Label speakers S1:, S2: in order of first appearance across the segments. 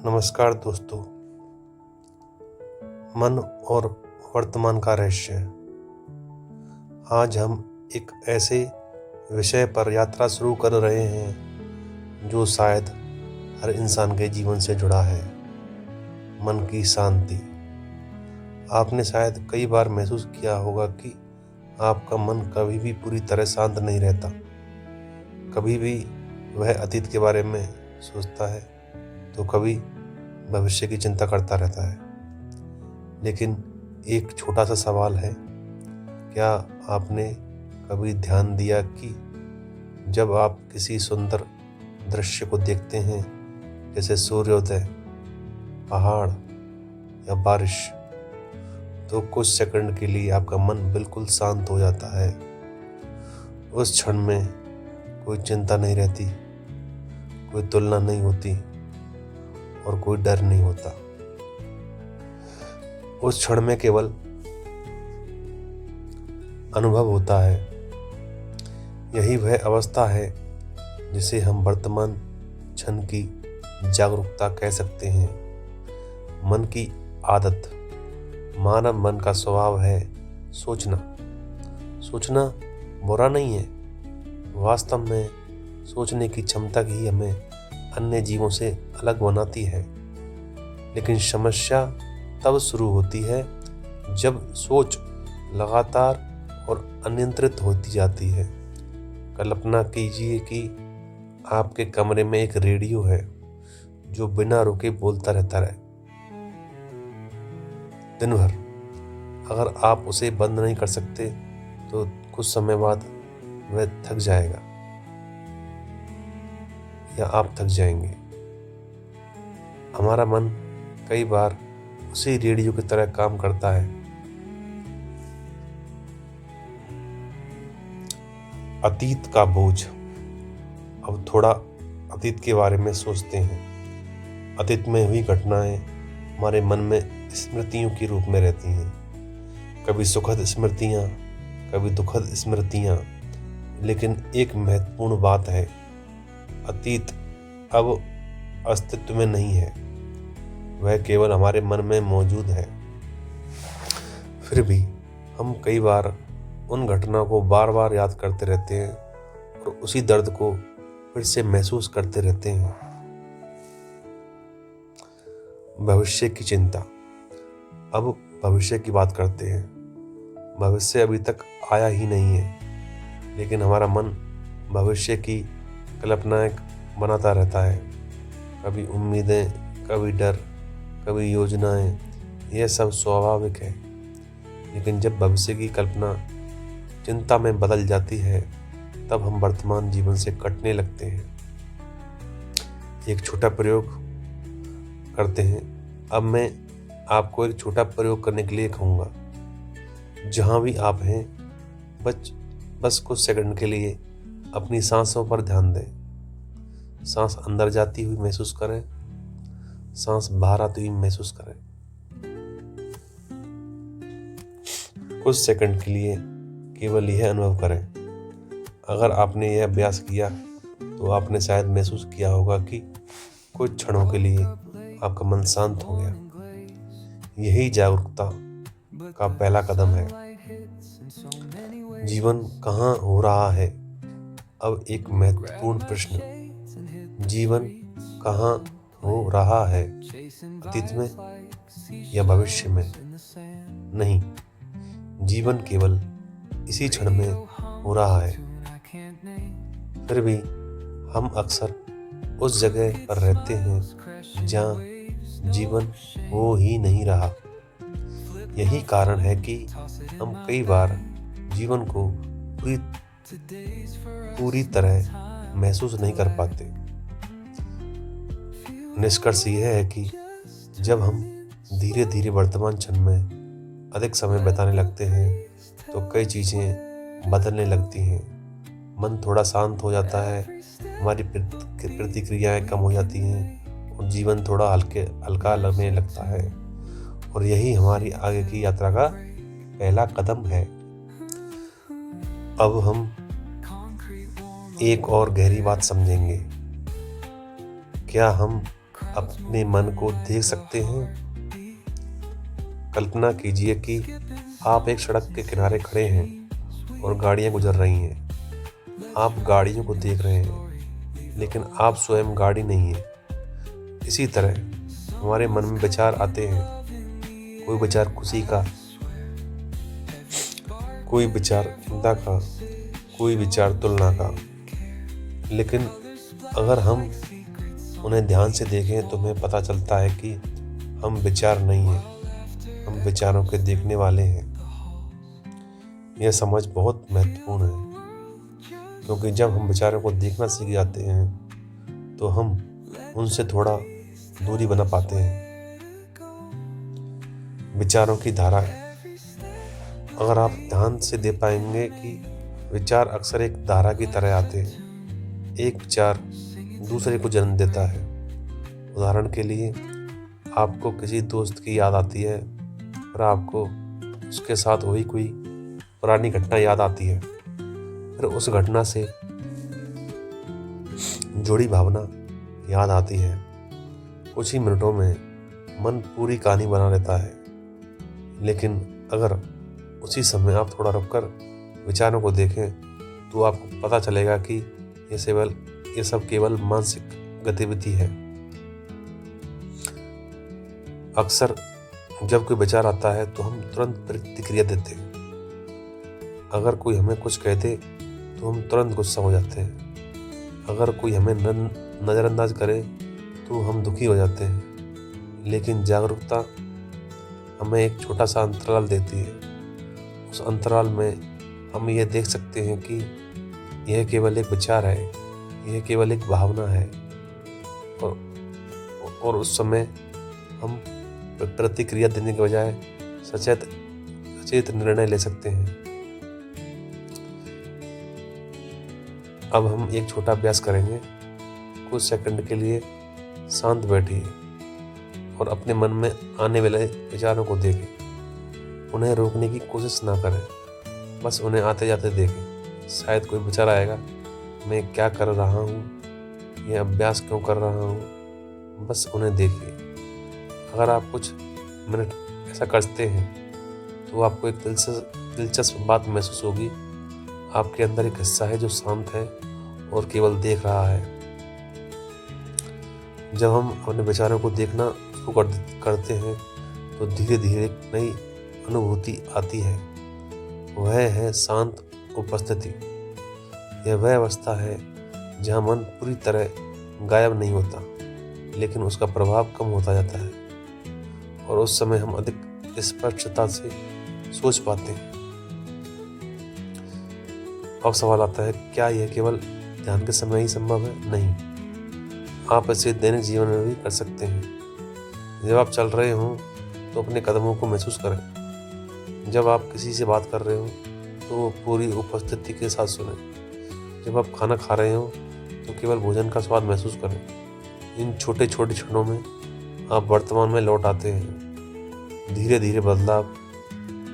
S1: नमस्कार दोस्तों। मन और वर्तमान का रहस्य। आज हम एक ऐसे विषय पर यात्रा शुरू कर रहे हैं जो शायद हर इंसान के जीवन से जुड़ा है, मन की शांति। आपने शायद कई बार महसूस किया होगा कि आपका मन कभी भी पूरी तरह शांत नहीं रहता। कभी भी वह अतीत के बारे में सोचता है तो कभी भविष्य की चिंता करता रहता है। लेकिन एक छोटा सा सवाल है, क्या आपने कभी ध्यान दिया कि जब आप किसी सुंदर दृश्य को देखते हैं, जैसे सूर्योदय, पहाड़ या बारिश, तो कुछ सेकंड के लिए आपका मन बिल्कुल शांत हो जाता है। उस क्षण में कोई चिंता नहीं रहती, कोई तुलना नहीं होती और कोई डर नहीं होता। उस क्षण में केवल अनुभव होता है। यही वह अवस्था है जिसे हम वर्तमान क्षण की जागरूकता कह सकते हैं। मन की आदत। मानव मन का स्वभाव है सोचना। सोचना बुरा नहीं है। वास्तव में सोचने की क्षमता ही हमें अन्य जीवों से अलग बनाती है। लेकिन समस्या तब शुरू होती है जब सोच लगातार और अनियंत्रित होती जाती है। कल्पना कीजिए कि आपके कमरे में एक रेडियो है जो बिना रुके बोलता रहता है दिन भर। अगर आप उसे बंद नहीं कर सकते तो कुछ समय बाद वह थक जाएगा या आप थक जाएंगे। हमारा मन कई बार उसी रेडियो की तरह काम करता है। अतीत का बोझ। अब थोड़ा अतीत के बारे में सोचते हैं। अतीत में हुई घटनाएं हमारे मन में स्मृतियों के रूप में रहती हैं। कभी सुखद स्मृतियां, कभी दुखद स्मृतियां। लेकिन एक महत्वपूर्ण बात है, अतीत अब अस्तित्व में नहीं है, वह केवल हमारे मन में मौजूद है। फिर भी हम कई बार उन घटनाओं को बार बार याद करते रहते हैं और उसी दर्द को फिर से महसूस करते रहते हैं। भविष्य की चिंता। अब भविष्य की बात करते हैं। भविष्य अभी तक आया ही नहीं है, लेकिन हमारा मन भविष्य की कल्पनाएं बनाता रहता है। कभी उम्मीदें, कभी डर, कभी योजनाएं। यह सब स्वाभाविक है। लेकिन जब भविष्य की कल्पना चिंता में बदल जाती है, तब हम वर्तमान जीवन से कटने लगते हैं। एक छोटा प्रयोग करते हैं। अब मैं आपको एक छोटा प्रयोग करने के लिए कहूँगा। जहाँ भी आप हैं, बस कुछ सेकंड के लिए अपनी सांसों पर ध्यान दें। सांस अंदर जाती हुई महसूस करें, सांस बाहर आती हुई महसूस करें। कुछ सेकंड के लिए केवल यह अनुभव करें। अगर आपने यह अभ्यास किया तो आपने शायद महसूस किया होगा कि कुछ क्षणों के लिए आपका मन शांत हो गया। यही जागरूकता का पहला कदम है। जीवन कहाँ हो रहा है? अब एक महत्वपूर्ण प्रश्न। जीवन कहाँ हो रहा है? अतीत में या भविष्य में? नहीं, जीवन केवल इसी क्षण में हो रहा है। फिर भी हम अक्सर उस जगह पर रहते हैं जहाँ जीवन हो ही नहीं रहा। यही कारण है कि हम कई बार जीवन को पूरी तरह महसूस नहीं कर पाते। निष्कर्ष यह है कि जब हम धीरे धीरे वर्तमान क्षण में अधिक समय बिताने लगते हैं तो कई चीज़ें बदलने लगती हैं। मन थोड़ा शांत हो जाता है, हमारी प्रतिक्रियाएं कम हो जाती हैं और जीवन थोड़ा हल्का लगने लगता है। और यही हमारी आगे की यात्रा का पहला कदम है। अब हम एक और गहरी बात समझेंगे। क्या हम अपने मन को देख सकते हैं? कल्पना कीजिए कि आप एक सड़क के किनारे खड़े हैं और गाड़ियां गुजर रही हैं। आप गाड़ियों को देख रहे हैं, लेकिन आप स्वयं गाड़ी नहीं हैं। इसी तरह हमारे मन में विचार आते हैं। कोई विचार खुशी का, कोई विचार चिंता का, कोई विचार तुलना का। लेकिन अगर हम उन्हें ध्यान से देखें तो हमें पता चलता है कि हम विचार नहीं हैं, हम विचारों के देखने वाले हैं। यह समझ बहुत महत्वपूर्ण है, क्योंकि जब हम विचारों को देखना सीख जाते हैं तो हम उनसे थोड़ा दूरी बना पाते हैं। विचारों की धारा है। अगर आप ध्यान से देख पाएंगे कि विचार अक्सर एक धारा की तरह आते हैं। एक विचार दूसरे को जन्म देता है। उदाहरण के लिए, आपको किसी दोस्त की याद आती है और आपको उसके साथ हुई कोई पुरानी घटना याद आती है। फिर उस घटना से जुड़ी भावना याद आती है। कुछ ही मिनटों में मन पूरी कहानी बना लेता है। लेकिन अगर उसी समय आप थोड़ा रुककर विचारों को देखें तो आपको पता चलेगा कि ये सब केवल मानसिक गतिविधि है। अक्सर जब कोई विचार आता है तो हम तुरंत प्रतिक्रिया देते हैं। अगर कोई हमें कुछ कह दे तो हम तुरंत गुस्सा हो जाते हैं। अगर कोई हमें नज़रअंदाज करे तो हम दुखी हो जाते हैं। लेकिन जागरूकता हमें एक छोटा सा अंतराल देती है। उस अंतराल में हम ये देख सकते हैं कि यह केवल एक विचार है, यह केवल एक भावना है, और उस समय हम प्रतिक्रिया देने के बजाय सचेत निर्णय ले सकते हैं। अब हम एक छोटा अभ्यास करेंगे। कुछ सेकंड के लिए शांत बैठिए और अपने मन में आने वाले विचारों को देखें। उन्हें रोकने की कोशिश ना करें, बस उन्हें आते जाते देखें। शायद कोई विचार आएगा, मैं क्या कर रहा हूँ, यह अभ्यास क्यों कर रहा हूँ। बस उन्हें देखिए। अगर आप कुछ मिनट ऐसा करते हैं तो आपको एक दिलचस्प बात महसूस होगी। आपके अंदर एक हिस्सा है जो शांत है और केवल देख रहा है। जब हम अपने विचारों को देखना शुरू करते हैं तो धीरे धीरे एक नई अनुभूति आती है। वह है शांत उपस्थिति। यह वह अवस्था है जहाँ मन पूरी तरह गायब नहीं होता, लेकिन उसका प्रभाव कम होता जाता है और उस समय हम अधिक स्पष्टता से सोच पाते हैं। अब सवाल आता है, क्या यह केवल ध्यान के समय ही संभव है? नहीं, आप इसे दैनिक जीवन में भी कर सकते हैं। जब आप चल रहे हों तो अपने कदमों को महसूस करें। जब आप किसी से बात कर रहे हो तो पूरी उपस्थिति के साथ सुनें। जब आप खाना खा रहे हो तो केवल भोजन का स्वाद महसूस करें। इन छोटे छोटे क्षणों में आप वर्तमान में लौट आते हैं। धीरे धीरे बदलाव।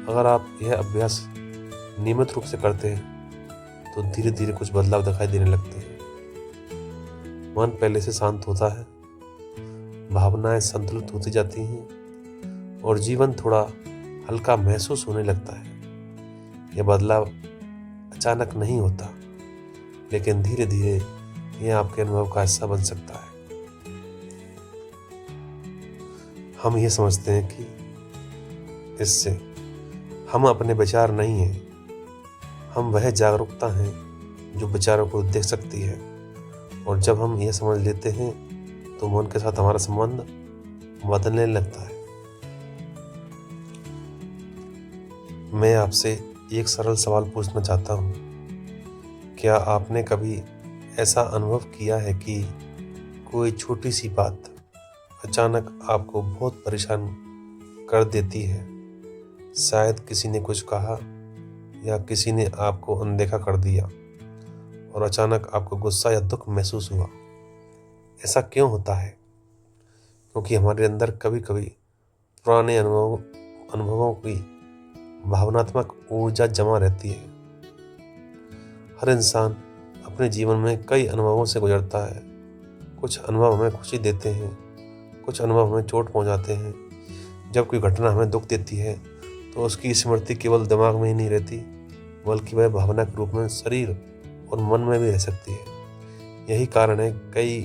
S1: अगर आप यह अभ्यास नियमित रूप से करते हैं तो धीरे धीरे कुछ बदलाव दिखाई देने लगते हैं। मन पहले से शांत होता है, भावनाएं संतुलित होती जाती हैं और जीवन थोड़ा हल्का महसूस होने लगता है। यह बदलाव अचानक नहीं होता, लेकिन धीरे धीरे यह आपके अनुभव का हिस्सा बन सकता है। हम ये समझते हैं कि इससे हम अपने विचार नहीं हैं, हम वह जागरूकता हैं जो विचारों को देख सकती है। और जब हम यह समझ लेते हैं तो मन के साथ हमारा संबंध बदलने लगता है। मैं आपसे एक सरल सवाल पूछना चाहता हूँ। क्या आपने कभी ऐसा अनुभव किया है कि कोई छोटी सी बात अचानक आपको बहुत परेशान कर देती है? शायद किसी ने कुछ कहा या किसी ने आपको अनदेखा कर दिया और अचानक आपको गुस्सा या दुख महसूस हुआ। ऐसा क्यों होता है? क्योंकि हमारे अंदर कभी कभी पुराने अनुभवों की भावनात्मक ऊर्जा जमा रहती है। हर इंसान अपने जीवन में कई अनुभवों से गुजरता है। कुछ अनुभव हमें खुशी देते हैं कुछ अनुभव हमें चोट पहुंचाते हैं। जब कोई घटना हमें दुख देती है तो उसकी स्मृति केवल दिमाग में ही नहीं रहती, बल्कि वह भावना के रूप में शरीर और मन में भी रह सकती है। यही कारण है कई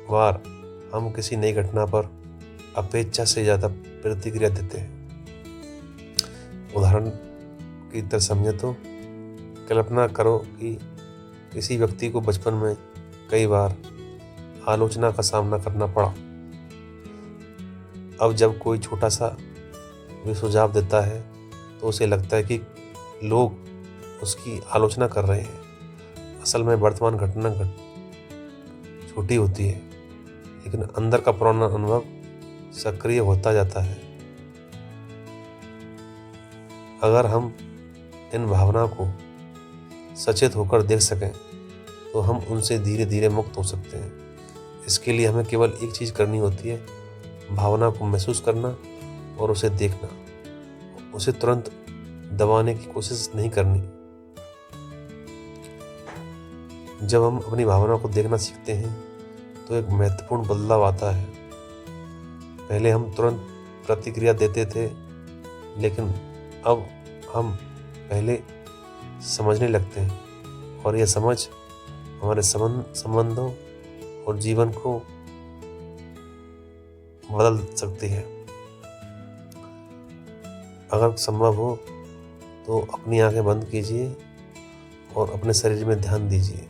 S1: बार हम किसी नई घटना पर अपेक्षा से ज़्यादा प्रतिक्रिया देते हैं। उदाहरण की तरह समझे तो कल्पना करो कि किसी व्यक्ति को बचपन में कई बार आलोचना का सामना करना पड़ा। अब जब कोई छोटा सा भी सुझाव देता है तो उसे लगता है कि लोग उसकी आलोचना कर रहे हैं। असल में वर्तमान घटना छोटी होती है, लेकिन अंदर का पुराना अनुभव सक्रिय होता जाता है। अगर हम इन भावनाओं को सचेत होकर देख सकें तो हम उनसे धीरे धीरे मुक्त हो सकते हैं। इसके लिए हमें केवल एक चीज़ करनी होती है, भावना को महसूस करना और उसे देखना। उसे तुरंत दबाने की कोशिश नहीं करनी। जब हम अपनी भावना को देखना सीखते हैं तो एक महत्वपूर्ण बदलाव आता है। पहले हम तुरंत प्रतिक्रिया देते थे, लेकिन अब हम पहले समझने लगते हैं और यह समझ हमारे संबंधों और जीवन को बदल सकती है। अगर संभव हो तो अपनी आंखें बंद कीजिए और अपने शरीर में ध्यान दीजिए।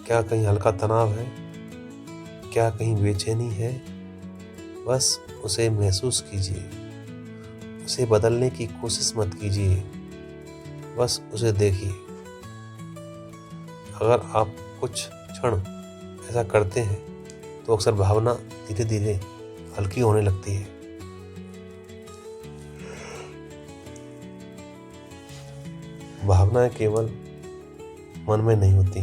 S1: क्या कहीं हल्का तनाव है? क्या कहीं बेचैनी है? बस उसे महसूस कीजिए। उसे बदलने की कोशिश मत कीजिए, बस उसे देखिए। अगर आप कुछ क्षण ऐसा करते हैं तो अक्सर भावना धीरे धीरे हल्की होने लगती है। भावनाएं केवल मन में नहीं होती,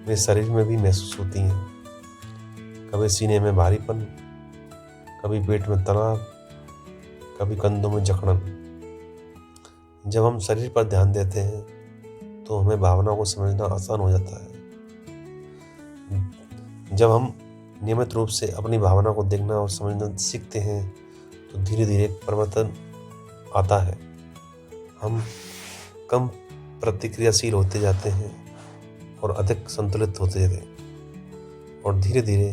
S1: वे शरीर में भी महसूस होती हैं। कभी सीने में भारीपन, कभी पेट में तनाव, कभी कंधों में जकड़न। जब हम शरीर पर ध्यान देते हैं तो हमें भावनाओं को समझना आसान हो जाता है। जब हम नियमित रूप से अपनी भावना को देखना और समझना सीखते हैं तो धीरे धीरे परिवर्तन आता है। हम कम प्रतिक्रियाशील होते जाते हैं और अधिक संतुलित होते जाते हैं, और धीरे धीरे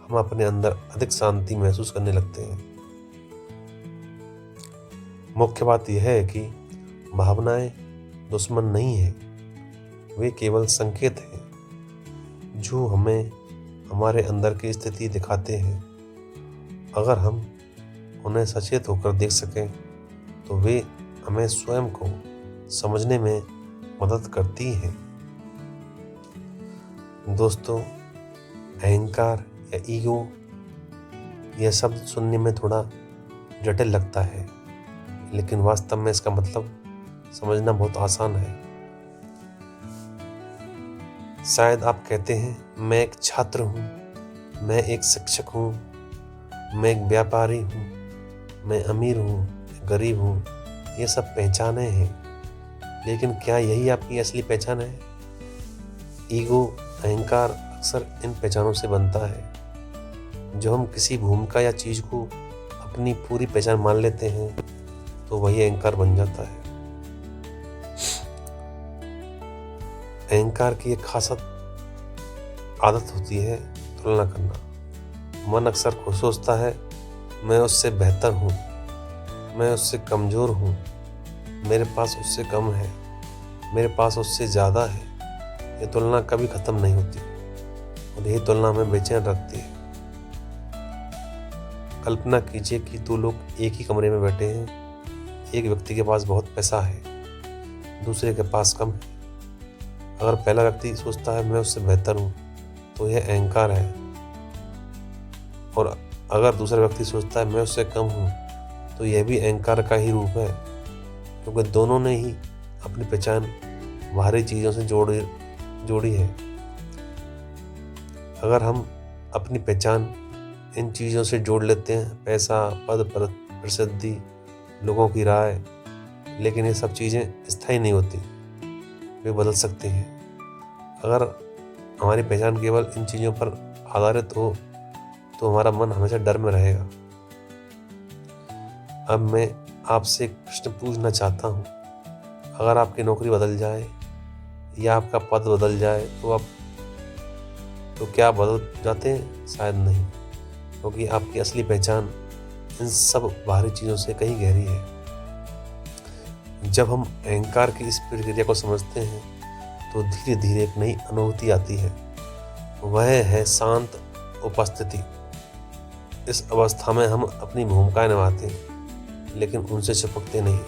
S1: हम अपने अंदर अधिक शांति महसूस करने लगते हैं। मुख्य बात यह है कि भावनाएं दुश्मन नहीं हैं, वे केवल संकेत हैं जो हमें हमारे अंदर की स्थिति दिखाते हैं। अगर हम उन्हें सचेत होकर देख सकें तो वे हमें स्वयं को समझने में मदद करती हैं। दोस्तों, अहंकार या ईगो, यह शब्द सुनने में थोड़ा जटिल लगता है, लेकिन वास्तव में इसका मतलब समझना बहुत आसान है। शायद आप कहते हैं, मैं एक छात्र हूँ, मैं एक शिक्षक हूँ, मैं एक व्यापारी हूँ, मैं अमीर हूँ, मैं गरीब हूँ। ये सब पहचानें हैं, लेकिन क्या यही आपकी असली पहचान है? ईगो, अहंकार अक्सर इन पहचानों से बनता है। जो हम किसी भूमिका या चीज़ को अपनी पूरी पहचान मान लेते हैं तो वही अहंकार बन जाता है। अहंकार की एक खास आदत होती है तुलना करना। मन अक्सर खुद सोचता है, मैं उससे बेहतर हूँ, मैं उससे कमज़ोर हूँ, मेरे पास उससे कम है, मेरे पास उससे ज़्यादा है। ये तुलना कभी ख़त्म नहीं होती और यही तुलना हमें बेचैन रखती है। कल्पना कीजिए कि दो लोग एक ही कमरे में बैठे हैं। एक व्यक्ति के पास बहुत पैसा है, दूसरे के पास कम है। अगर पहला व्यक्ति सोचता है मैं उससे बेहतर हूँ तो यह अहंकार है, और अगर दूसरा व्यक्ति सोचता है मैं उससे कम हूँ तो यह भी अहंकार का ही रूप है, क्योंकि दोनों ने ही अपनी पहचान बाहरी चीज़ों से जोड़ी है। अगर हम अपनी पहचान इन चीज़ों से जोड़ लेते हैं, पैसा, पद, प्रसिद्धि, लोगों की राय, लेकिन ये सब चीज़ें स्थायी नहीं होती, वे बदल सकती हैं। अगर हमारी पहचान केवल इन चीज़ों पर आधारित हो तो हमारा मन हमेशा डर में रहेगा। अब मैं आपसे एक प्रश्न पूछना चाहता हूँ, अगर आपकी नौकरी बदल जाए या आपका पद बदल जाए तो क्या आप बदल जाते हैं? शायद नहीं, क्योंकि आपकी असली पहचान इन सब बाहरी चीज़ों से कहीं गहरी है। जब हम अहंकार की इस प्रक्रिया को समझते हैं तो धीरे धीरे एक नई अनुभूति आती है। वह है शांत उपस्थिति। इस अवस्था में हम अपनी भूमिकाएं निभाते हैं, लेकिन उनसे चिपकते नहीं।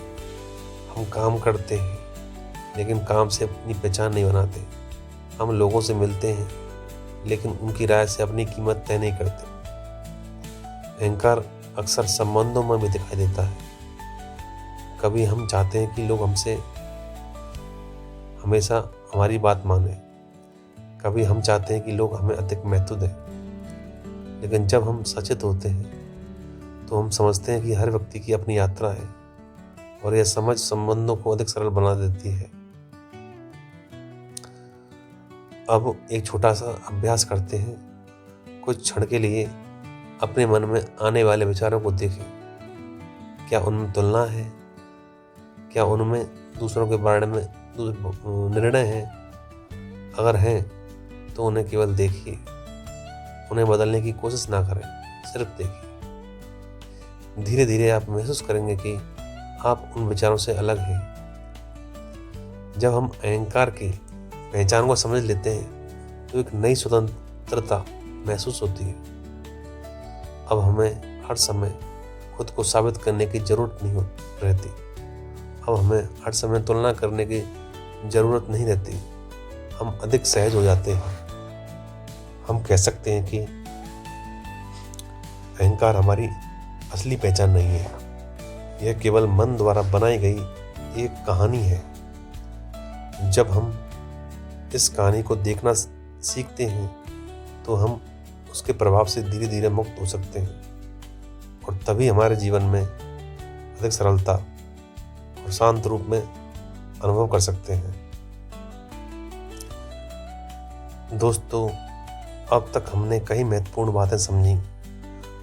S1: हम काम करते हैं, लेकिन काम से अपनी पहचान नहीं बनाते। हम लोगों से मिलते हैं, लेकिन उनकी राय से अपनी कीमत तय नहीं करते। अहंकार अक्सर संबंधों में भी दिखाई देता है। कभी हम चाहते हैं कि लोग हमसे हमेशा हमारी बात माने, कभी हम चाहते हैं कि लोग हमें अधिक महत्व दें। लेकिन जब हम सचेत होते हैं तो हम समझते हैं कि हर व्यक्ति की अपनी यात्रा है, और यह समझ संबंधों को अधिक सरल बना देती है। अब एक छोटा सा अभ्यास करते हैं। कुछ क्षण के लिए अपने मन में आने वाले विचारों को देखें। क्या उनमें तुलना है? क्या उनमें दूसरों के बारे में निर्णय है? अगर हैं तो उन्हें केवल देखिए, उन्हें बदलने की कोशिश ना करें, सिर्फ देखिए। धीरे धीरे आप महसूस करेंगे कि आप उन विचारों से अलग हैं। जब हम अहंकार की पहचान को समझ लेते हैं तो एक नई स्वतंत्रता महसूस होती है। अब हमें हर समय खुद को साबित करने की जरूरत नहीं रहती। अब हमें हर समय तुलना करने की जरूरत नहीं रहती। हम अधिक सहज हो जाते हैं। हम कह सकते हैं कि अहंकार हमारी असली पहचान नहीं है। यह केवल मन द्वारा बनाई गई एक कहानी है। जब हम इस कहानी को देखना सीखते हैं तो हम उसके प्रभाव से धीरे धीरे मुक्त हो सकते हैं, और तभी हमारे जीवन में अधिक सरलता और शांत रूप में अनुभव कर सकते हैं। दोस्तों, अब तक हमने कई महत्वपूर्ण बातें समझी।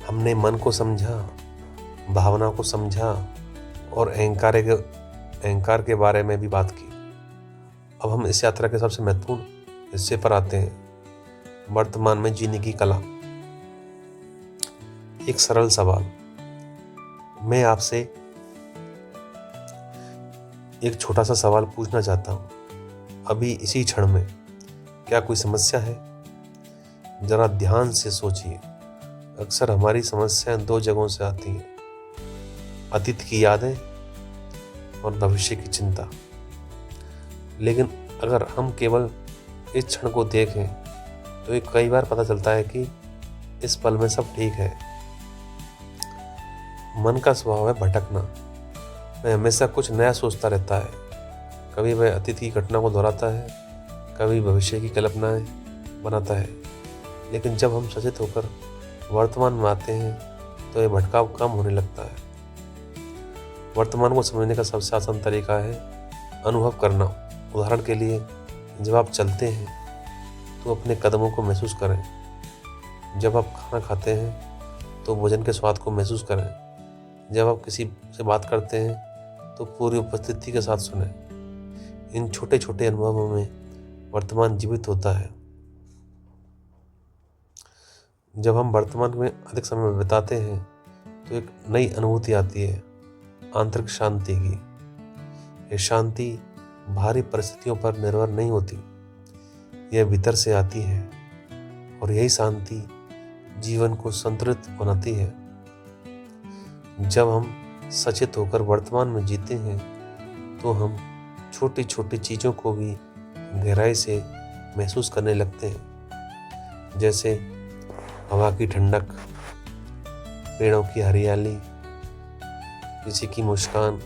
S1: हमने मन को समझा, भावना को समझा, और अहंकार के बारे में भी बात की। अब हम इस यात्रा के सबसे महत्वपूर्ण हिस्से पर आते हैं, वर्तमान में जीने की कला। एक सरल सवाल, मैं आपसे एक छोटा सा सवाल पूछना चाहता हूँ। अभी इसी क्षण में क्या कोई समस्या है? जरा ध्यान से सोचिए। अक्सर हमारी समस्याएं दो जगहों से आती हैं, अतीत की यादें और भविष्य की चिंता। लेकिन अगर हम केवल इस क्षण को देखें तो ये कई बार पता चलता है कि इस पल में सब ठीक है। मन का स्वभाव है भटकना। वह हमेशा कुछ नया सोचता रहता है। कभी वह अतीत की घटना को दोहराता है, कभी भविष्य की कल्पनाएं बनाता है। लेकिन जब हम सचेत होकर वर्तमान में आते हैं तो यह भटकाव कम होने लगता है। वर्तमान को समझने का सबसे आसान तरीका है अनुभव करना। उदाहरण के लिए, जब आप चलते हैं तो अपने कदमों को महसूस करें। जब आप खाना खाते हैं तो भोजन के स्वाद को महसूस करें। जब आप किसी से बात करते हैं तो पूरी उपस्थिति के साथ सुनें। इन छोटे छोटे अनुभवों में वर्तमान जीवित होता है। जब हम वर्तमान में अधिक समय बिताते हैं तो एक नई अनुभूति आती है, आंतरिक शांति की। यह शांति बाहरी परिस्थितियों पर निर्भर नहीं होती, यह भीतर से आती है, और यही शांति जीवन को संतुलित बनाती है। जब हम सचेत होकर वर्तमान में जीते हैं तो हम छोटी छोटी चीज़ों को भी गहराई से महसूस करने लगते हैं, जैसे हवा की ठंडक, पेड़ों की हरियाली, किसी की मुस्कान।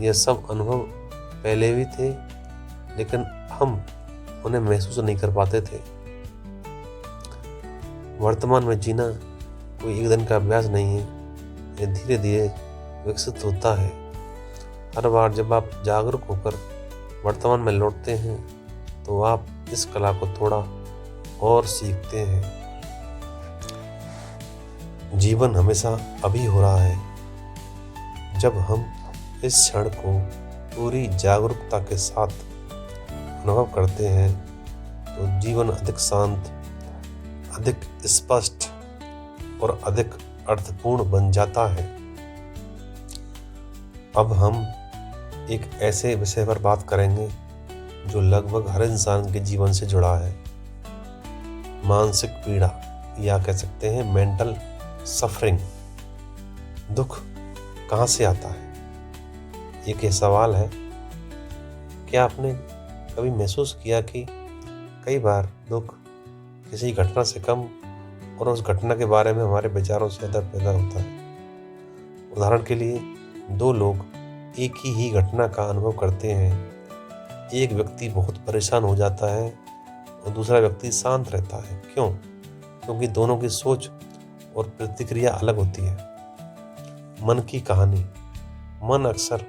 S1: यह सब अनुभव पहले भी थे, लेकिन हम उन्हें महसूस नहीं कर पाते थे। वर्तमान में जीना कोई एक दिन का अभ्यास नहीं है, यह धीरे धीरे विकसित होता है। हर बार जब आप जागरूक होकर वर्तमान में लौटते हैं तो आप इस कला को थोड़ा और सीखते हैं। जीवन हमेशा अभी हो रहा है। जब हम इस क्षण को पूरी जागरूकता के साथ अनुभव करते हैं तो जीवन अधिक शांत, अधिक स्पष्ट और अधिक अर्थपूर्ण बन जाता है। अब हम एक ऐसे विषय पर बात करेंगे जो लगभग हर इंसान के जीवन से जुड़ा है। मानसिक पीड़ा, या कह सकते हैं मेंटल सफरिंग। दुख कहाँ से आता है? एक ये सवाल है। क्या आपने कभी महसूस किया कि कई बार दुख किसी घटना से कम और उस घटना के बारे में हमारे विचारों से ज़्यादा पैदा होता है? उदाहरण के लिए, दो लोग एक ही घटना का अनुभव करते हैं। एक व्यक्ति बहुत परेशान हो जाता है और दूसरा व्यक्ति शांत रहता है। क्यों? क्योंकि दोनों की सोच और प्रतिक्रिया अलग होती है। मन की कहानी। मन अक्सर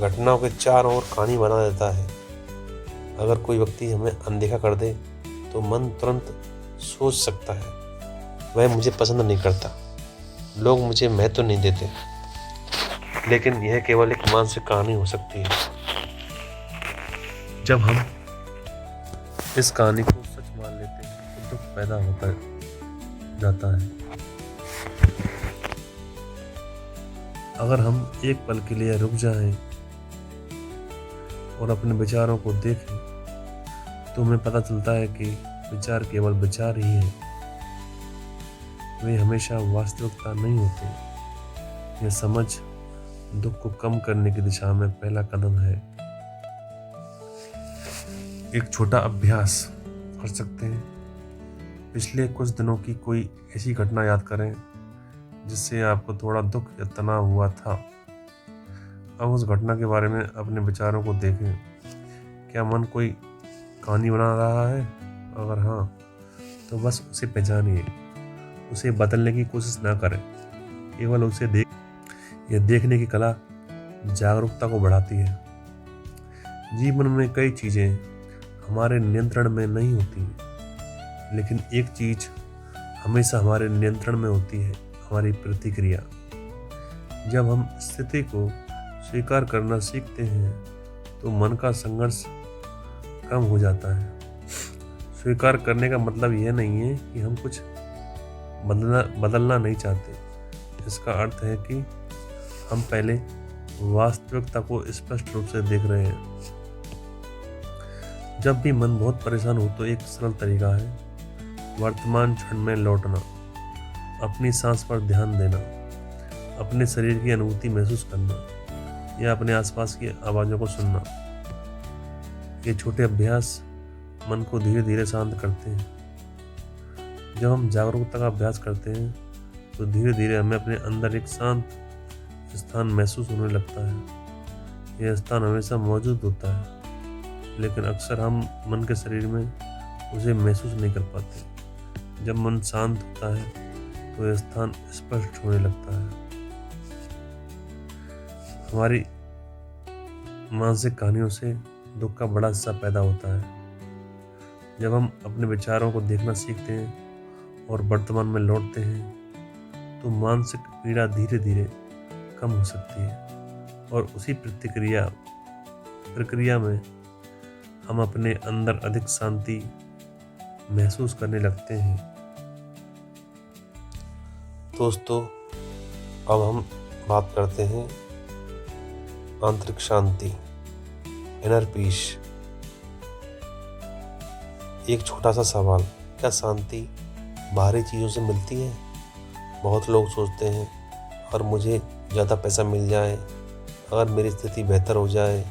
S1: घटनाओं के चारों ओर कहानी बना देता है। अगर कोई व्यक्ति हमें अनदेखा कर दे तो मन तुरंत सोच सकता है, वह मुझे पसंद नहीं करता, लोग मुझे महत्व नहीं देते। लेकिन यह केवल एक मानसिक कहानी हो सकती है। जब हम इस कहानी को सच मान लेते हैं तो दुख पैदा होता जाता है। अगर हम एक पल के लिए रुक जाएं और अपने विचारों को देखें तो हमें पता चलता है कि विचार केवल विचार ही है, वे हमेशा वास्तविकता नहीं होते। यह समझ दुख को कम करने की दिशा में पहला कदम है। एक छोटा अभ्यास कर सकते हैं। पिछले कुछ दिनों की कोई ऐसी घटना याद करें जिससे आपको थोड़ा दुख या तनाव हुआ था। अब उस घटना के बारे में अपने विचारों को देखें। क्या मन कोई कहानी बना रहा है? अगर हाँ, तो बस उसे पहचानिए, उसे बदलने की कोशिश ना करें, केवल उसे यह देखने की कला जागरूकता को बढ़ाती है। जीवन में कई चीज़ें हमारे नियंत्रण में नहीं होती, लेकिन एक चीज हमेशा हमारे नियंत्रण में होती है, हमारी प्रतिक्रिया। जब हम स्थिति को स्वीकार करना सीखते हैं तो मन का संघर्ष कम हो जाता है। स्वीकार करने का मतलब यह नहीं है कि हम कुछ बदलना नहीं चाहते। इसका अर्थ है कि हम पहले वास्तविकता को स्पष्ट रूप से देख रहे हैं। जब भी मन बहुत परेशान हो तो एक सरल तरीका है वर्तमान क्षण में लौटना, अपनी सांस पर ध्यान देना, अपने शरीर की अनुभूति महसूस करना या अपने आसपास की आवाज़ों को सुनना। ये छोटे अभ्यास मन को धीरे धीरे शांत करते हैं। जब हम जागरूकता का अभ्यास करते हैं तो धीरे धीरे हमें अपने अंदर एक शांत स्थान महसूस होने लगता है। यह स्थान हमेशा मौजूद होता है, लेकिन अक्सर हम मन के शरीर में उसे महसूस नहीं कर पाते। जब मन शांत होता है तो यह स्थान स्पष्ट होने लगता है। हमारी मानसिक कहानियों से दुख का बड़ा हिस्सा पैदा होता है। जब हम अपने विचारों को देखना सीखते हैं और वर्तमान में लौटते हैं तो मानसिक पीड़ा धीरे धीरे कम हो सकती है और उसी प्रक्रिया में हम अपने अंदर अधिक शांति महसूस करने लगते हैं। दोस्तों, अब हम बात करते हैं आंतरिक शांति, इनर पीस। एक छोटा सा सवाल, क्या शांति बाहरी चीज़ों से मिलती है? बहुत लोग सोचते हैं अगर मुझे ज़्यादा पैसा मिल जाए, अगर मेरी स्थिति बेहतर हो जाए,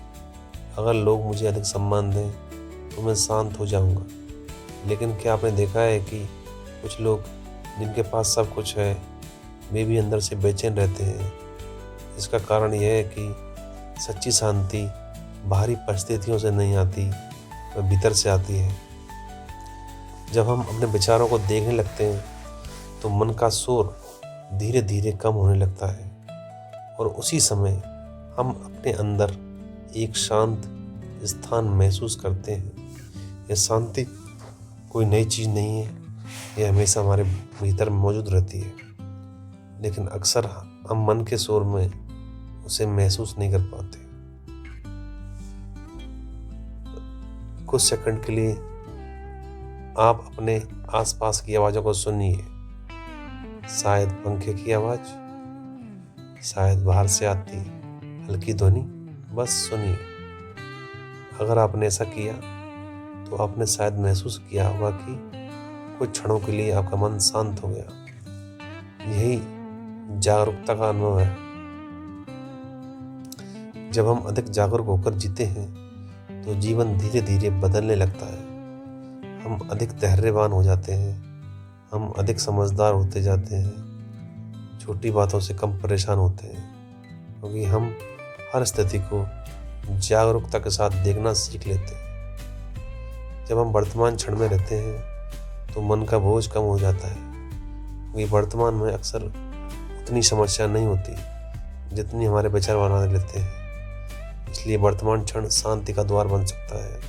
S1: अगर लोग मुझे अधिक सम्मान दें तो मैं शांत हो जाऊंगा। लेकिन क्या आपने देखा है कि कुछ लोग जिनके पास सब कुछ है वे भी अंदर से बेचैन रहते हैं? इसका कारण यह है कि सच्ची शांति बाहरी परिस्थितियों से नहीं आती, वह भीतर से आती है। जब हम अपने विचारों को देखने लगते हैं तो मन का शोर धीरे धीरे कम होने लगता है और उसी समय हम अपने अंदर एक शांत स्थान महसूस करते हैं। यह शांति कोई नई चीज़ नहीं है, यह हमेशा हमारे भीतर मौजूद रहती है। लेकिन अक्सर हम मन के शोर में उसे महसूस नहीं कर पाते। कुछ सेकंड के लिए आप अपने आसपास की आवाज़ों को सुनिए। शायद पंखे की आवाज़, शायद बाहर से आती हल्की ध्वनि, बस सुनिए। अगर आपने ऐसा किया तो आपने शायद महसूस किया होगा कि कुछ क्षणों के लिए आपका मन शांत हो गया। यही जागरूकता का अनुभव है। जब हम अधिक जागरूक होकर जीते हैं तो जीवन धीरे धीरे बदलने लगता है। हम अधिक धैर्यवान हो जाते हैं, हम अधिक समझदार होते जाते हैं, छोटी बातों से कम परेशान होते हैं, क्योंकि हम हर स्थिति को जागरूकता के साथ देखना सीख लेते हैं। जब हम वर्तमान क्षण में रहते हैं तो मन का बोझ कम हो जाता है, क्योंकि वर्तमान में अक्सर उतनी समस्या नहीं होती जितनी हमारे विचार बना लेते हैं। इसलिए वर्तमान क्षण शांति का द्वार बन सकता है।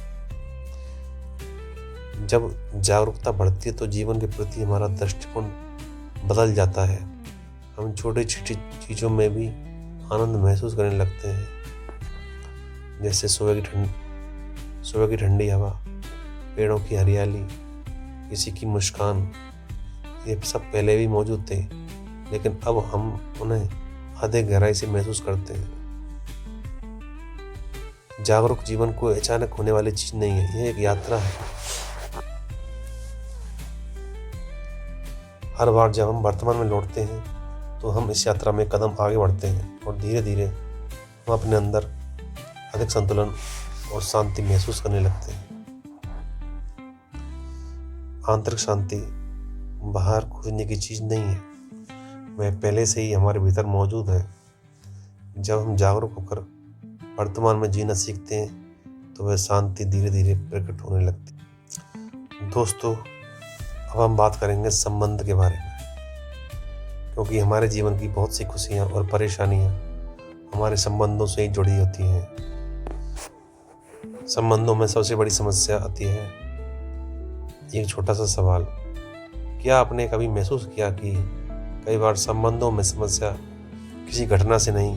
S1: जब जागरूकता बढ़ती है तो जीवन के प्रति हमारा दृष्टिकोण बदल जाता है। हम छोटी छोटी चीज़ों में भी आनंद महसूस करने लगते हैं, जैसे सुबह की ठंडी हवा, पेड़ों की हरियाली, किसी की मुस्कान। ये सब पहले भी मौजूद थे, लेकिन अब हम उन्हें अधिक गहराई से महसूस करते हैं। जागरूक जीवन कोई अचानक होने वाली चीज नहीं है, यह एक यात्रा है। हर बार जब हम वर्तमान में लौटते हैं तो हम इस यात्रा में कदम आगे बढ़ते हैं और धीरे धीरे हम अपने अंदर अधिक संतुलन और शांति महसूस करने लगते हैं। आंतरिक शांति बाहर खोजने की चीज़ नहीं है, वह पहले से ही हमारे भीतर मौजूद है। जब हम जागरूक होकर वर्तमान में जीना सीखते हैं तो वह शांति धीरे धीरे प्रकट होने लगती है। दोस्तों, अब हम बात करेंगे संबंध के बारे में, क्योंकि हमारे जीवन की बहुत सी खुशियाँ और परेशानियाँ हमारे संबंधों से ही जुड़ी होती हैं। संबंधों में सबसे बड़ी समस्या आती है एक छोटा सा सवाल। क्या आपने कभी महसूस किया कि कई बार संबंधों में समस्या किसी घटना से नहीं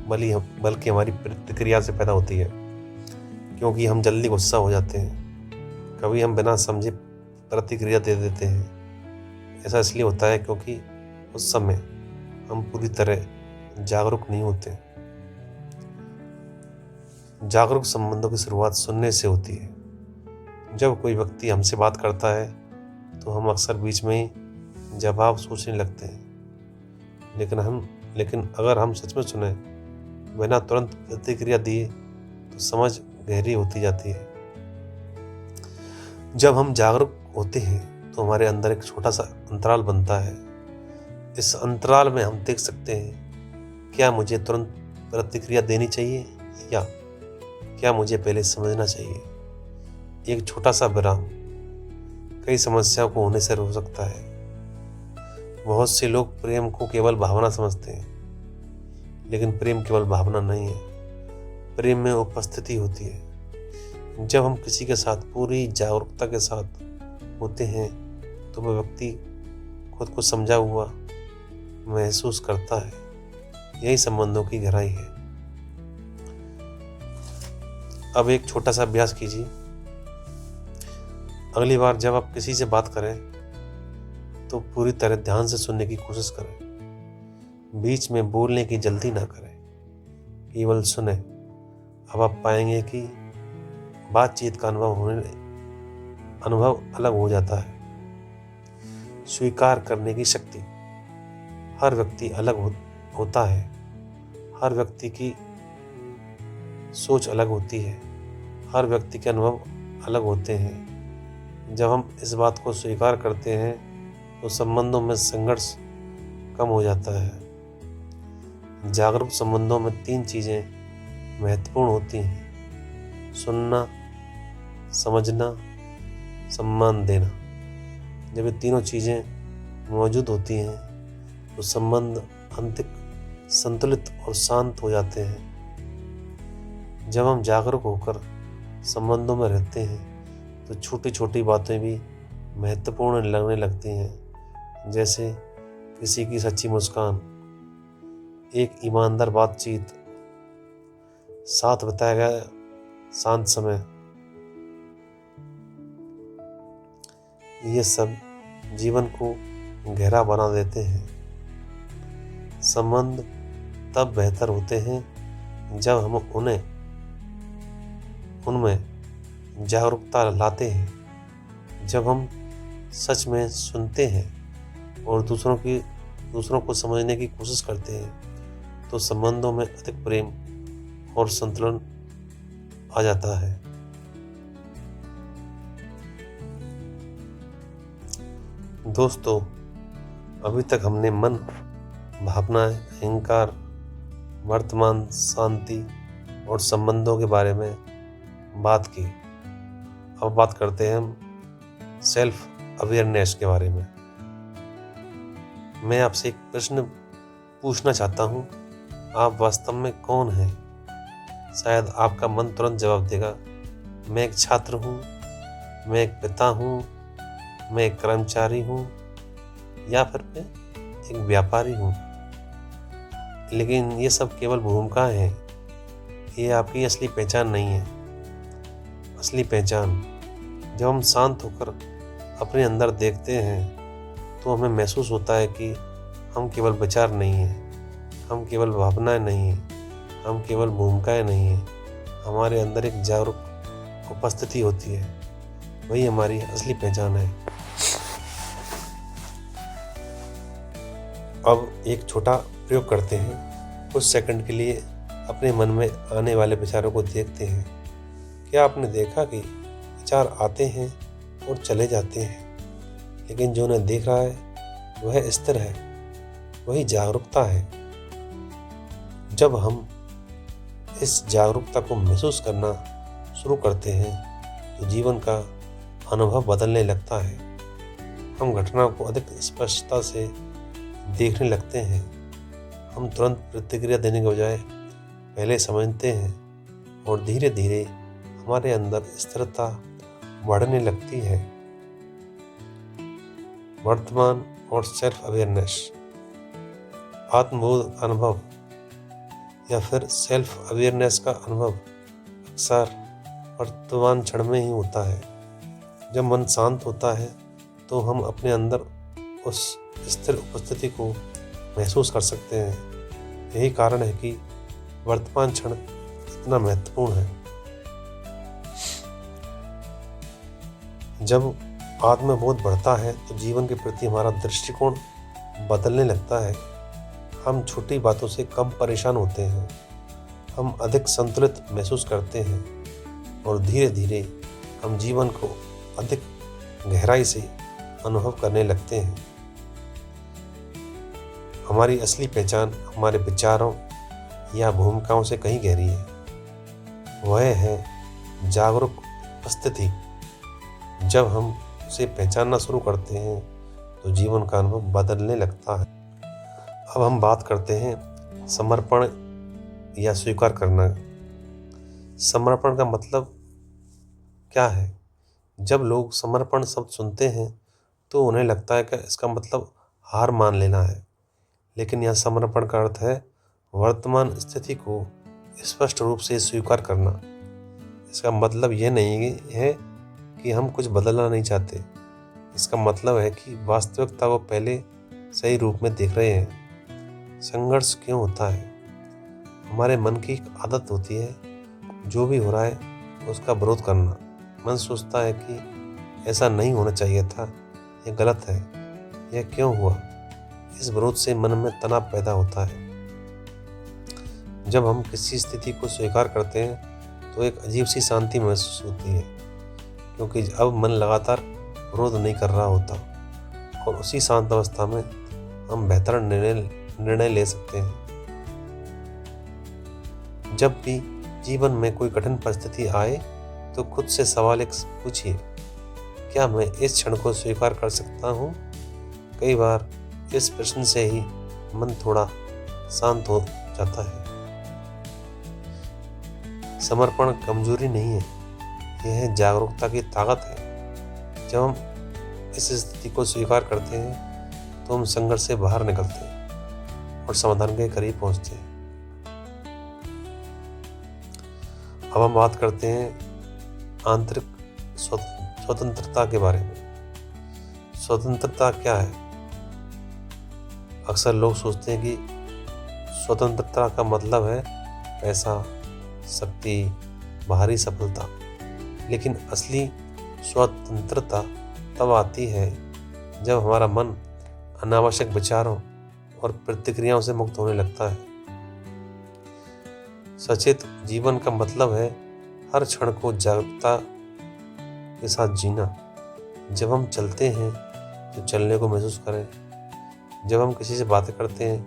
S1: बल्कि हमारी प्रतिक्रिया से पैदा होती है, क्योंकि हम जल्दी गुस्सा हो जाते हैं। कभी हम बिना समझे प्रतिक्रिया दे देते हैं। ऐसा इसलिए होता है क्योंकि उस समय हम पूरी तरह जागरूक नहीं होते। जागरूक संबंधों की शुरुआत सुनने से होती है। जब कोई व्यक्ति हमसे बात करता है तो हम अक्सर बीच में ही जवाब सोचने लगते हैं, लेकिन अगर हम सच में सुने बिना तुरंत प्रतिक्रिया दिए तो समझ गहरी होती जाती है। जब हम जागरूक होते हैं तो हमारे अंदर एक छोटा सा अंतराल बनता है। इस अंतराल में हम देख सकते हैं, क्या मुझे तुरंत प्रतिक्रिया देनी चाहिए या क्या मुझे पहले समझना चाहिए। एक छोटा सा विराम कई समस्याओं को होने से रोक सकता है। बहुत से लोग प्रेम को केवल भावना समझते हैं, लेकिन प्रेम केवल भावना नहीं है, प्रेम में उपस्थिति होती है। जब हम किसी के साथ पूरी जागरूकता के साथ होते हैं तो वह व्यक्ति खुद को समझा हुआ महसूस करता है। यही संबंधों की गहराई है। अब एक छोटा सा अभ्यास कीजिए। अगली बार जब आप किसी से बात करें तो पूरी तरह ध्यान से सुनने की कोशिश करें। बीच में बोलने की जल्दी ना करें, केवल सुने। अब आप पाएंगे कि बातचीत का अनुभव अलग हो जाता है। स्वीकार करने की शक्ति। हर व्यक्ति अलग होता है, हर व्यक्ति की सोच अलग होती है, हर व्यक्ति के अनुभव अलग होते हैं। जब हम इस बात को स्वीकार करते हैं तो संबंधों में संघर्ष कम हो जाता है। जागरूक संबंधों में 3 चीज़ें महत्वपूर्ण होती हैं: सुनना, समझना, सम्मान देना। जब ये तीनों चीज़ें मौजूद होती हैं तो संबंध अंतिक संतुलित और शांत हो जाते हैं। जब हम जागरूक होकर संबंधों में रहते हैं तो छोटी छोटी बातें भी महत्वपूर्ण लगने लगती हैं, जैसे किसी की सच्ची मुस्कान, एक ईमानदार बातचीत, साथ बिताया गया शांत समय, ये सब जीवन को गहरा बना देते हैं। संबंध तब बेहतर होते हैं जब हम उनमें जागरूकता लाते हैं, जब हम सच में सुनते हैं और दूसरों को समझने की कोशिश करते हैं, तो संबंधों में अधिक प्रेम और संतुलन आ जाता है। दोस्तों, अभी तक हमने मन, भावनाएं, अहंकार, वर्तमान, शांति और संबंधों के बारे में बात की। अब बात करते हैं हम सेल्फ अवेयरनेस के बारे में। मैं आपसे एक प्रश्न पूछना चाहता हूँ, आप वास्तव में कौन हैं? शायद आपका मन तुरंत जवाब देगा, मैं एक छात्र हूँ, मैं एक पिता हूँ, मैं एक कर्मचारी हूँ, या फिर मैं एक व्यापारी हूँ। लेकिन ये सब केवल भूमिकाएं हैं, ये आपकी असली पहचान नहीं है। असली पहचान, जब हम शांत होकर अपने अंदर देखते हैं तो हमें महसूस होता है कि हम केवल विचार नहीं हैं, हम केवल भावनाएं नहीं हैं, हम केवल भूमिकाएं नहीं हैं। हमारे अंदर एक जागरूक उपस्थिति होती है, वही हमारी असली पहचान है। अब एक छोटा प्रयोग करते हैं। कुछ सेकंड के लिए अपने मन में आने वाले विचारों को देखते हैं। क्या आपने देखा कि विचार आते हैं और चले जाते हैं, लेकिन जो उन्हें देख रहा है वह स्थिर है, वही जागरूकता है। जब हम इस जागरूकता को महसूस करना शुरू करते हैं तो जीवन का अनुभव बदलने लगता है। हम घटनाओं को अधिक स्पष्टता से देखने लगते हैं। हम तुरंत प्रतिक्रिया देने के बजाय पहले समझते हैं और धीरे धीरे हमारे अंदर स्थिरता बढ़ने लगती है। वर्तमान और सेल्फ अवेयरनेस, आत्मबोध अनुभव या फिर सेल्फ अवेयरनेस का अनुभव अक्सर वर्तमान क्षण में ही होता है। जब मन शांत होता है तो हम अपने अंदर उस स्थिर उपस्थिति को महसूस कर सकते हैं। यही कारण है कि वर्तमान क्षण इतना महत्वपूर्ण है। जब आत्मबोध बढ़ता है तो जीवन के प्रति हमारा दृष्टिकोण बदलने लगता है। हम छोटी बातों से कम परेशान होते हैं, हम अधिक संतुलित महसूस करते हैं और धीरे धीरे हम जीवन को अधिक गहराई से अनुभव करने लगते हैं। हमारी असली पहचान हमारे विचारों या भूमिकाओं से कहीं गहरी है। वह है जागरूक उपस्थिति। जब हम उसे पहचानना शुरू करते हैं तो जीवन का अनुभव बदलने लगता है। अब हम बात करते हैं समर्पण या स्वीकार करना। समर्पण का मतलब क्या है? जब लोग समर्पण शब्द सुनते हैं तो उन्हें लगता है कि इसका मतलब हार मान लेना है, लेकिन यह समर्पण का अर्थ है वर्तमान स्थिति को स्पष्ट रूप से स्वीकार करना। इसका मतलब यह नहीं है कि हम कुछ बदलना नहीं चाहते। इसका मतलब है कि वास्तविकता को पहले सही रूप में देख रहे हैं। संघर्ष क्यों होता है? हमारे मन की एक आदत होती है, जो भी हो रहा है उसका विरोध करना। मन सोचता है कि ऐसा नहीं होना चाहिए था, यह गलत है, यह क्यों हुआ। इस विरोध से मन में तनाव पैदा होता है। जब हम किसी स्थिति को स्वीकार करते हैं तो एक अजीब सी शांति महसूस होती है, क्योंकि अब मन लगातार विरोध नहीं कर रहा होता और उसी शांत अवस्था में हम बेहतर निर्णय ले सकते हैं। जब भी जीवन में कोई कठिन परिस्थिति आए तो खुद से सवाल एक पूछिए, क्या मैं इस क्षण को स्वीकार कर सकता हूँ? कई बार इस प्रश्न से ही मन थोड़ा शांत हो जाता है। समर्पण कमजोरी नहीं है, यह जागरूकता की ताकत है। जब हम इस स्थिति को स्वीकार करते हैं तो हम संघर्ष से बाहर निकलते हैं और समाधान के करीब पहुंचते हैं। अब हम बात करते हैं आंतरिक स्वतंत्रता के बारे में। स्वतंत्रता क्या है? अक्सर लोग सोचते हैं कि स्वतंत्रता का मतलब है पैसा, शक्ति, बाहरी सफलता। लेकिन असली स्वतंत्रता तब आती है जब हमारा मन अनावश्यक विचारों और प्रतिक्रियाओं से मुक्त होने लगता है। सचेत जीवन का मतलब है हर क्षण को जागरूकता के साथ जीना। जब हम चलते हैं तो चलने को महसूस करें, जब हम किसी से बातें करते हैं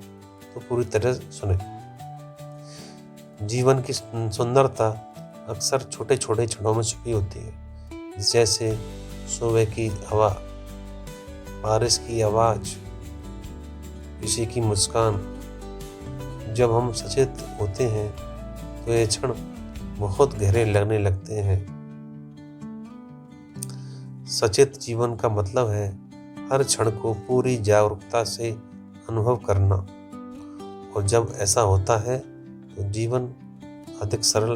S1: तो पूरी तरह सुने। जीवन की सुंदरता अक्सर छोटे छोटे क्षणों में छुपी होती है, जैसे सुबह की हवा, बारिश की आवाज़, किसी की मुस्कान। जब हम सचेत होते हैं तो ये क्षण बहुत गहरे लगने लगते हैं। सचेत जीवन का मतलब है हर क्षण को पूरी जागरूकता से अनुभव करना, और जब ऐसा होता है तो जीवन अधिक सरल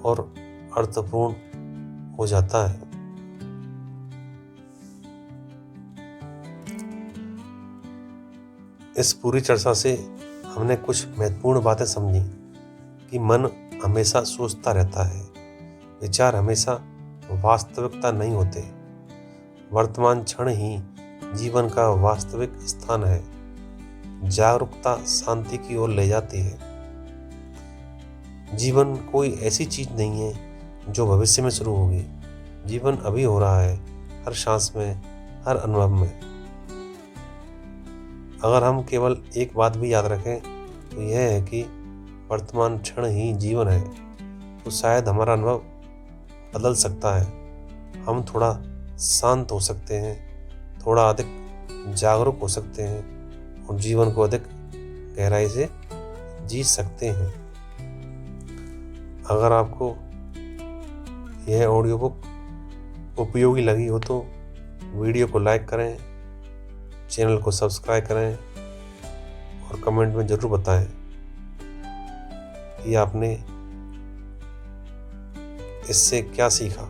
S1: और अर्थपूर्ण हो जाता है। इस पूरी चर्चा से हमने कुछ महत्वपूर्ण बातें समझी कि मन हमेशा सोचता रहता है, विचार हमेशा वास्तविकता नहीं होते, वर्तमान क्षण ही जीवन का वास्तविक स्थान है। जागरूकता शांति की ओर ले जाती है। जीवन कोई ऐसी चीज नहीं है जो भविष्य में शुरू होगी। जीवन अभी हो रहा है, हर सांस में, हर अनुभव में। अगर हम केवल एक बात भी याद रखें तो यह है कि वर्तमान क्षण ही जीवन है, तो शायद हमारा अनुभव बदल सकता है। हम थोड़ा शांत हो सकते हैं, थोड़ा अधिक जागरूक हो सकते हैं और जीवन को अधिक गहराई से जी सकते हैं। अगर आपको यह ऑडियो बुक उपयोगी लगी हो तो वीडियो को लाइक करें, चैनल को सब्सक्राइब करें और कमेंट में ज़रूर बताएं कि आपने इससे क्या सीखा।